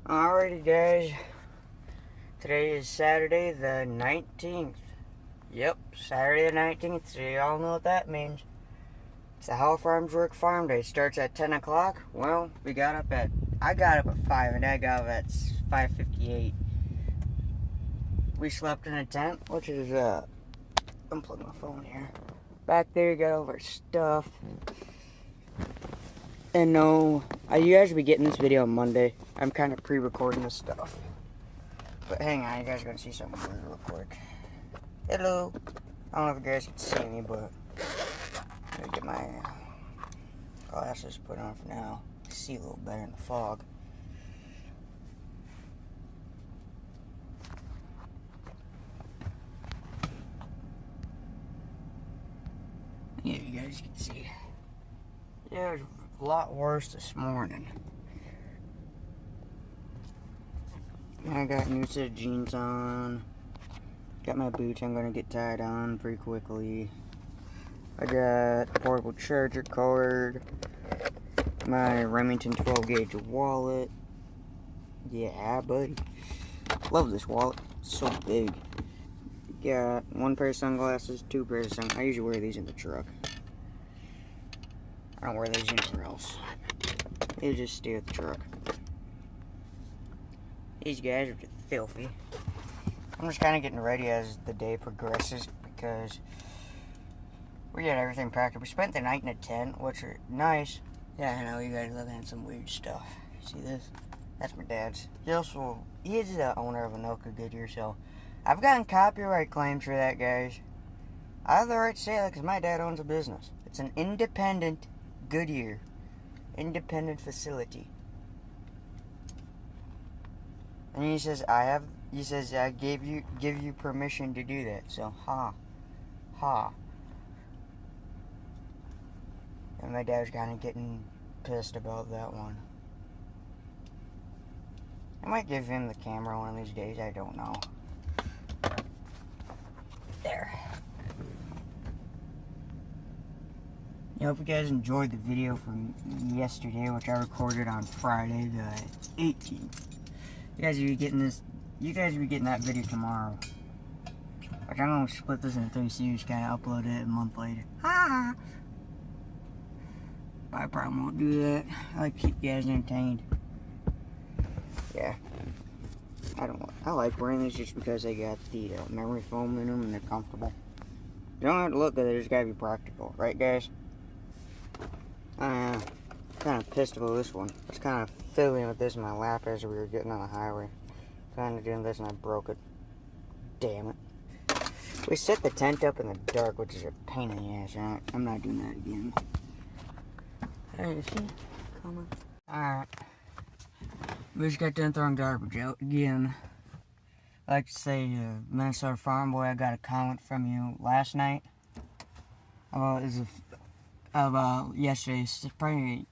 Alrighty guys, today is Saturday the 19th. Yep, Saturday the 19th, so you all know what that means. It's the How Farms Work Farm Day. It starts at 10 o'clock. Well, I got up at 5 and Dad got up at 5:58. We slept in a tent, which is, unplug my phone here. Back there, you got all of our stuff. And no, you guys will be getting this video on Monday. I'm kind of pre-recording this stuff. But hang on, you guys are going to see something weird real quick. Hello. I don't know if you guys can see me, but I'm going to get my glasses put on for now. See a little better in the fog. Yeah, you guys can see. Yeah, it was a lot worse this morning. I got a new set of jeans on. Got my boots I'm going to get tied on pretty quickly. I got a portable charger cord. My Remington 12 gauge wallet. Yeah, buddy. Love this wallet. It's so big. Got one pair of sunglasses, two pairs of sunglasses. I usually wear these in the truck. I don't wear these anywhere else. They just stay at the truck. These guys are just filthy. I'm just kind of getting ready as the day progresses because we got everything packed. We spent the night in a tent, which are nice. Yeah, I know you guys are looking at some weird stuff. See this? That's my dad's. He is the owner of Anoka Goodyear, so I've gotten copyright claims for that, guys. I have the right to say that because my dad owns a business. It's an independent Goodyear. Independent facility. And he says, I give you permission to do that. So, ha. And my dad's kind of getting pissed about that one. I might give him the camera one of these days, I don't know. There. I hope you guys enjoyed the video from yesterday, which I recorded on Friday the 18th. You guys will be getting that video tomorrow. Like, I'm gonna split this into 3 series, kind of upload it a month later. Ha! But I probably won't do that. I like to keep you guys entertained. Yeah. I like wearing these just because they got the memory foam in them and they're comfortable. You don't have to look good, they just gotta be practical. Right, guys? Kind of pissed about this one. I was kind of fiddling with this in my lap as we were getting on the highway. Kind of doing this and I broke it. Damn it. We set the tent up in the dark, which is a pain in the ass. I'm not doing that again. Alright, see? Come on. Alright. We just got done throwing garbage out again. I like to say, Minnesota Farm Boy, I got a comment from you last night. Yesterday, probably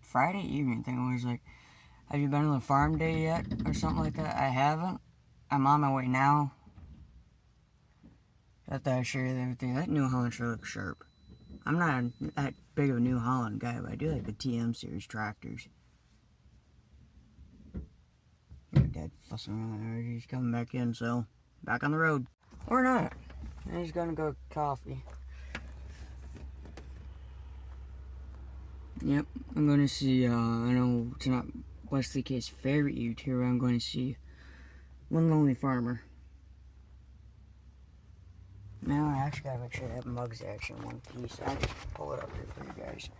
Friday evening thing. It was like, have you been to the farm day yet? Or something like that. I haven't. I'm on my way now. I thought I'd share everything. That New Holland sure looks sharp. I'm not that big of a New Holland guy, but I do like the TM series tractors. Your dad fussing around there. He's coming back in, so back on the road. Or not. And he's gonna go coffee. Yep, I'm going to see, I know it's not Wesley K's favorite YouTuber, I'm going to see One Lonely Farmer. Now I actually gotta make sure that mug's actually in one piece. I can pull it up here for you guys.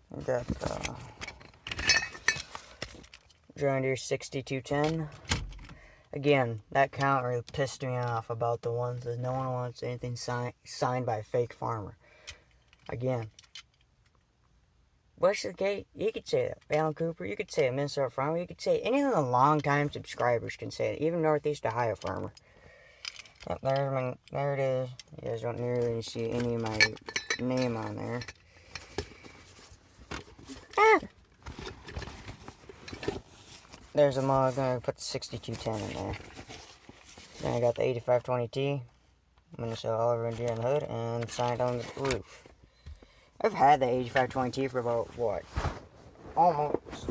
We got, John Deere 6210. Again, that count really pissed me off about the ones that no one wants anything signed by a fake farmer. Again. Wesley K, you could say that. Alan Cooper, you could say it. Minnesota Farmer, you could say it. Any of the long-time subscribers can say it. Even Northeast Ohio Farmer. Yep, there it is. You guys don't nearly see any of my name on there. Ah! There's a mug. I'm going to put the 6210 in there. Then I got the 8520T. Minnesota Oliver Indiana hood, and signed on the roof. I've had the H520T for about, what, almost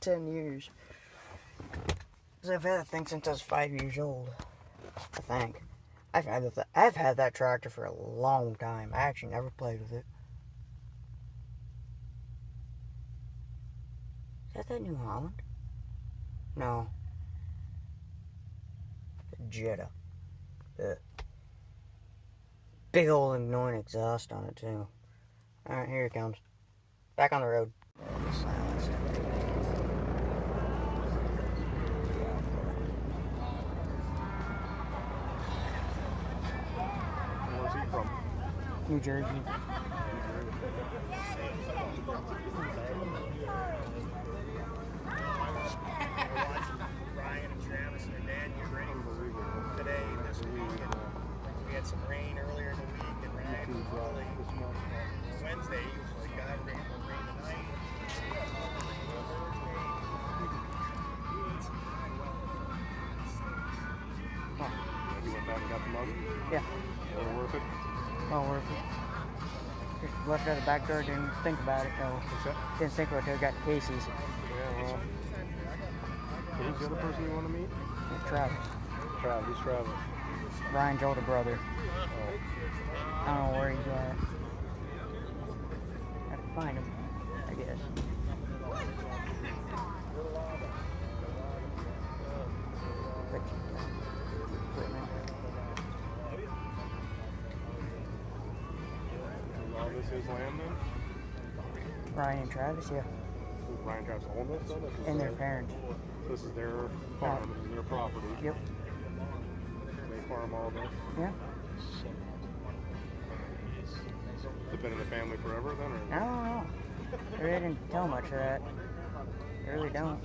10 years. Because I've had that thing since I was 5 years old, I think. I've had that tractor for a long time. I actually never played with it. Is that New Holland? No. The Jetta. The big old annoying exhaust on it too. Alright, here it comes. Back on the road. Silence. Where's he from? New Jersey. Ryan and Travis and their dad get ready for today and this week. And we had some rain earlier in the week, and Ryan was really Wednesday. He was like, "God, rain tonight." You went back and got the mug? Yeah. Well worth it? Well worth it. Just left it at the back door, didn't think about it though. What's that? Didn't think about it till I got the cases. Yeah, well. Who's the other person you want to meet? Travis. Travis. Travis. Ryan's older brother. Oh. I don't know where he's at. I have to find him, I guess. But, equipment. All this is land then? Ryan and Travis, yeah. Does Ryan Travis own this though? This is And their parents. This is their farm, this is their property. Yep. They farm all this. Yeah. They've been in the family forever then? Or? I don't know. They really didn't tell much of that. They really don't.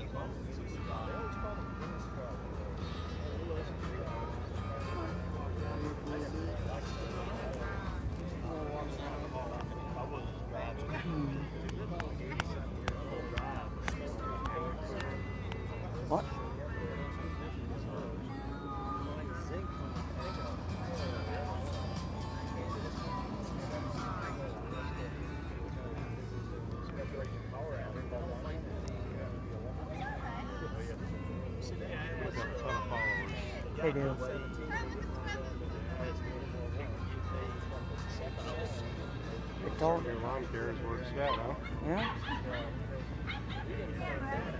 What? They've got a ton of followers. They do. They told Your lawn care is where it's at, huh? Yeah?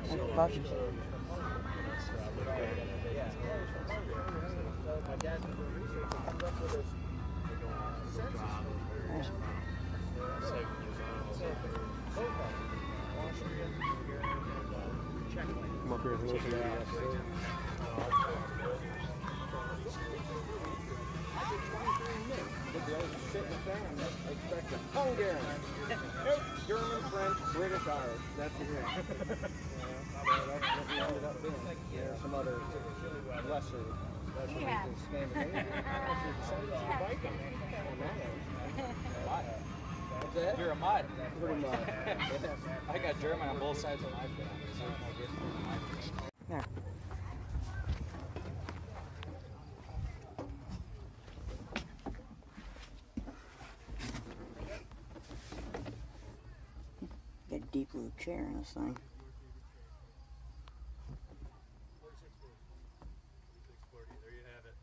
That's puppies. Come up here and listen to that. Hungarian. German, French, British, Irish. That's it. That's what we ended up doing. Some other lesser Scandinavian. What's that? You're a mutt. Pretty much. I got German on both sides of my family. There. Got a deep blue chair in this thing. There you have it.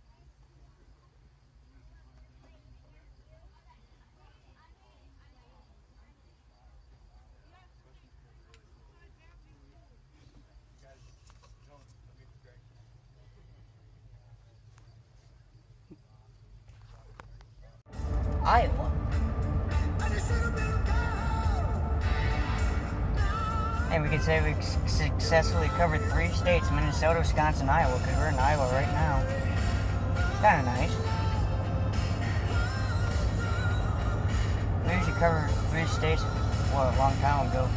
Iowa. And we can say we successfully covered 3 states: Minnesota, Wisconsin, Iowa, because we're in Iowa right now. Kind of nice. We usually covered 3 states, well, a long time ago.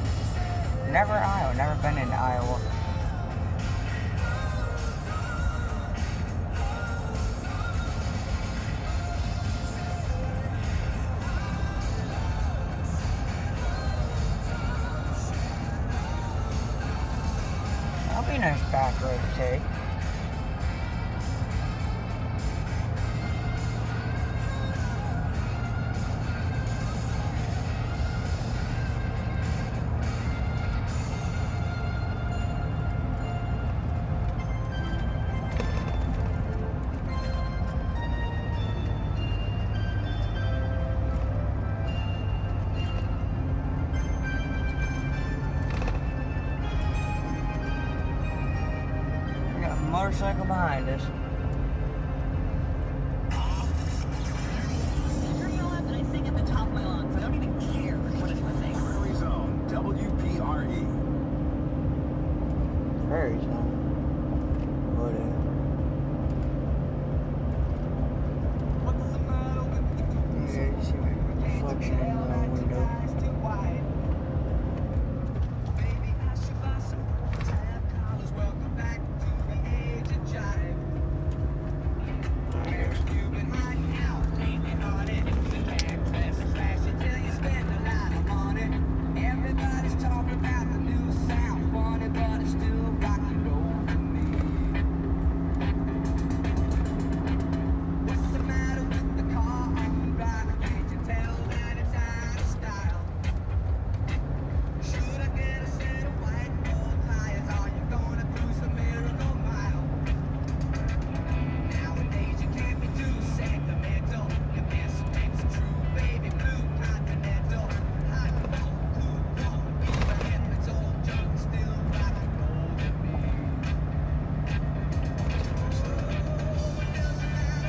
Never Iowa, never been in Iowa. That'll be a nice back road to take. motorcycle behind us. Prairie Zone, WPRE. Prairie Zone. Whatever. Yeah, you see my reflection in the window.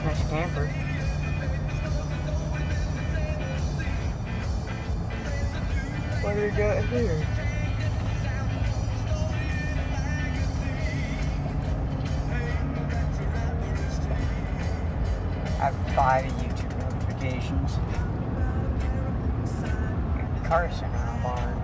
Nice camper. What do we got here? I have 5 YouTube notifications. Carson in a barn.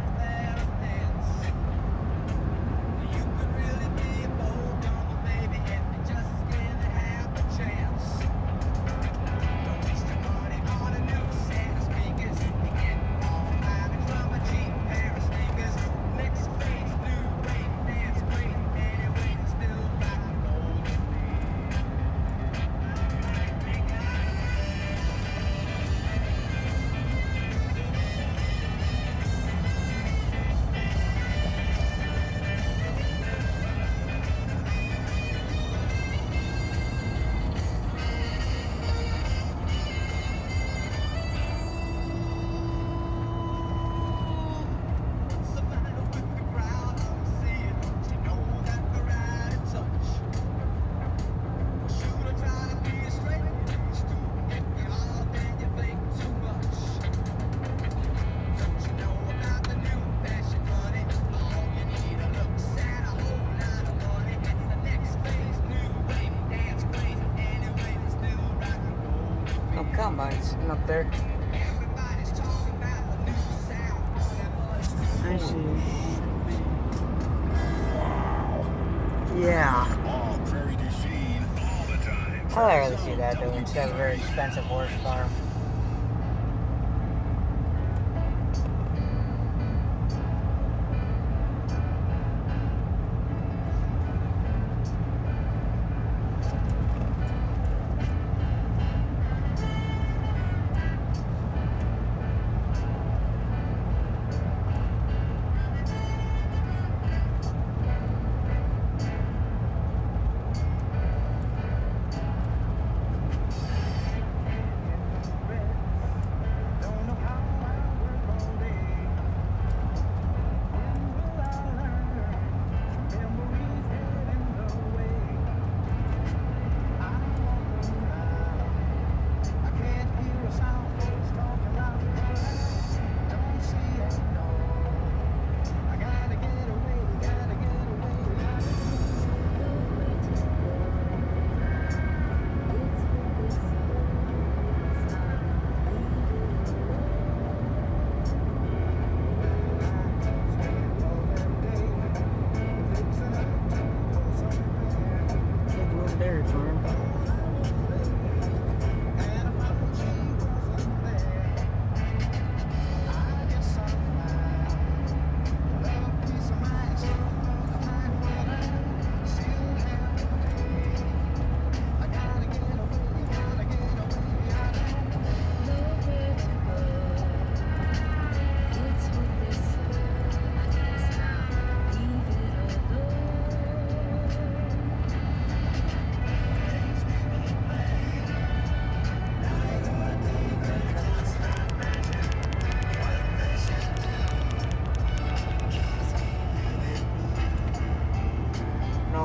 Combine sitting up there. I see. Yeah. All Prairie du Chien, all the time. I'd rather see that though instead of a very expensive horse farm. Dairy farm.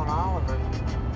Oliver.